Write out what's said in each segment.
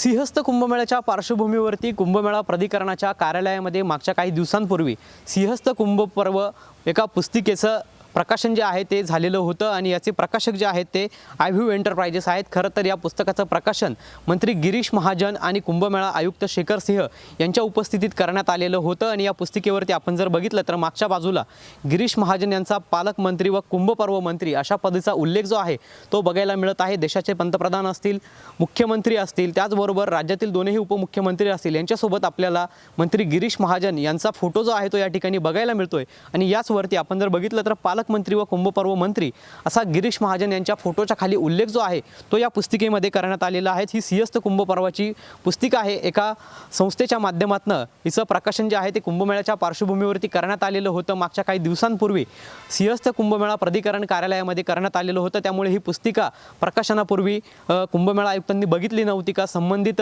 सिंहस्थ कुंभमेळ्याच्या पार्श्वभूमीवरती कुंभमेळा प्राधिकरणाच्या कार्यालयामध्ये मागच्या काही दिवसांपूर्वी सिंहस्थ कुंभ पर्व एका पुस्तिकेचं प्रकाशन जे आहे ते झालेलं होतं आणि याचे प्रकाशक जे आहेत ते आयव्ह्यू एंटरप्राइजेस आहेत। खरं तर या पुस्तकाचं प्रकाशन मंत्री गिरीश महाजन आणि कुंभमेळा आयुक्त शेखर सिंह यांच्या उपस्थितीत करण्यात आलेलं होतं आणि या पुस्तिकेवरती आपण जर बघितलं तर मागच्या बाजूला गिरीश महाजन यांचा पालकमंत्री व कुंभपर्व मंत्री अशा पदाचा उल्लेख जो आहे तो बघायला मिळत आहे। देशाचे पंतप्रधान असतील, मुख्यमंत्री असतील, त्याचबरोबर राज्यातील दोन्ही उपमुख्यमंत्री असतील, यांच्यासोबत आपल्याला मंत्री गिरीश महाजन यांचा फोटो जो आहे तो या ठिकाणी बघायला मिळतोय आणि याचवरती आपण जर बघितलं तर पालकमंत्री व कुंभपर्व मंत्री असा गिरीश महाजन यांच्या फोटोच्या खाली उल्लेख जो आहे तो या पुस्तिकेमध्ये करण्यात आलेला आहे। ही सिंहस्थ कुंभपर्वाची पुस्तिका आहे। एका संस्थेच्या माध्यमातून हिचं प्रकाशन जे आहे ते कुंभमेळ्याच्या पार्श्वभूमीवरती करण्यात आलेलं होतं। मागच्या काही दिवसांपूर्वी सिंहस्थ कुंभमेळा प्राधिकरण कार्यालयामध्ये करण्यात आलेलं होतं, त्यामुळे ही पुस्तिका प्रकाशनापूर्वी कुंभमेळा आयुक्तांनी बघितली नव्हती का, संबंधित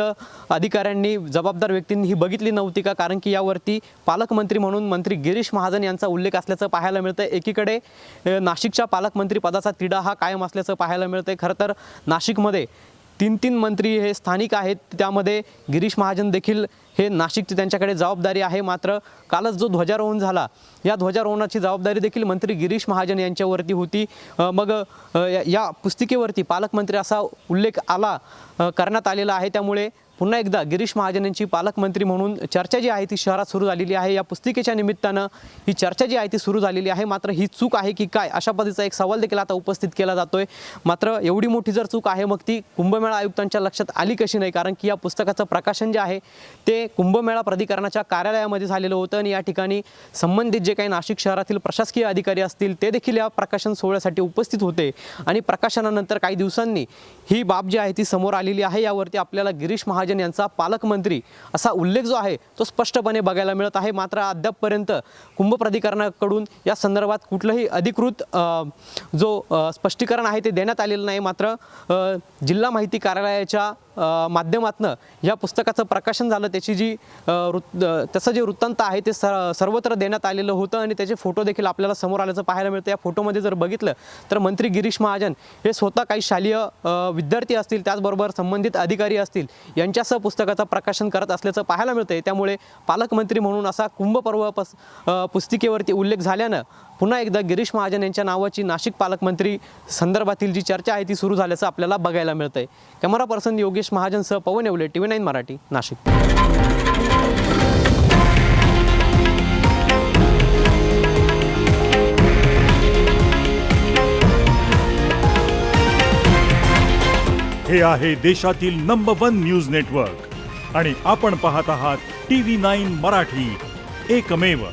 अधिकाऱ्यांनी, जबाबदार व्यक्तींनी ही बघितली नव्हती का, कारण की यावरती पालकमंत्री म्हणून मंत्री गिरीश महाजन यांचा उल्लेख असल्याचं पाहायला मिळतं। एकीकडे नाशिकच्या पालकमंत्री पदाचा तिढा हा कायम असल्याचं पाहायला मिळतंय। खरं तर नाशिकमध्ये तीन मंत्री हे स्थानिक आहेत, त्यामध्ये गिरीश महाजन देखील हे नाशिकची त्यांच्याकडे जबाबदारी आहे। मात्र कालच जो ध्वजारोहण झाला, या ध्वजारोहणाची जबाबदारी देखील मंत्री गिरीश महाजन यांच्यावरती होती। मग या पुस्तिकेवरती पालकमंत्री असा उल्लेख करण्यात आलेला आहे, त्यामुळे पुन्हा एकदा गिरीश महाजन यांची पालकमंत्री म्हणून चर्चा जी आहे ती शहरात सुरू झालेली आहे। या पुस्तिकेच्या निमित्तानं ही चर्चा जी आहे ती सुरू झालेली आहे। मात्र ही चूक आहे की काय, अशा पद्धतीचा एक सवाल देखील आता उपस्थित केला जातोय। मात्र एवढी मोठी जर चूक आहे, मग ती कुंभमेळा आयुक्तांच्या लक्षात आली कशी नाही, कारण की या पुस्तकाचं प्रकाशन जे आहे ते कुंभमेळा प्राधिकरणाच्या कार्यालयामध्ये झालेलं होतं आणि या ठिकाणी संबंधित जे काही नाशिक शहरातील प्रशासकीय अधिकारी असतील ते देखील या प्रकाशन सोहळ्यासाठी उपस्थित होते आणि प्रकाशनानंतर काही दिवसांनी ही बाब जी आहे ती समोर आलेली आहे। यावरती आपल्याला गिरीश महाजन यांचा पालकमंत्री असा उल्लेख जो आहे तो स्पष्टपणे बघायला मिळत आहे। मात्र अद्यापपर्यंत कुंभ प्राधिकरणाकडून या संदर्भात कुठलंही अधिकृत जो स्पष्टीकरण आहे ते देण्यात आलेलं नाही। मात्र जिल्हा माहिती कार्यालयाच्या माध्यमातून या पुस्तकाचं प्रकाशन झालं, त्याचं जे वृत्तांत आहे ते सर्वत्र देण्यात आलेलं होतं आणि त्याचे फोटो देखील आपल्याला समोर आल्याचं पाहायला मिळतं। या फोटोमध्ये जर बघितलं तर मंत्री गिरीश महाजन हे स्वतः काही शालेय विद्यार्थी असतील, त्याचबरोबर संबंधित अधिकारी असतील, यांच्यासह पुस्तकाचं प्रकाशन करत असल्याचं पाहायला मिळतंय। त्यामुळे पालकमंत्री म्हणून असा कुंभपर्व पुस्तिकेवरती उल्लेख झाल्यानं पुन्हा एकदा गिरीश महाजन यांच्या नावाची नाशिक पालकमंत्री संदर्भातील जी चर्चा आहे ती सुरू झाल्याचं आपल्याला बघायला मिळतंय। कॅमेरा पर्सन योगेश महाजनसह पवन येवले, TV9 मराठी, नाशिक। हे आहे देशातील नंबर 1 न्यूज नेटवर्क आणि आपण पाहत आहात TV9 मराठी, एकमेव।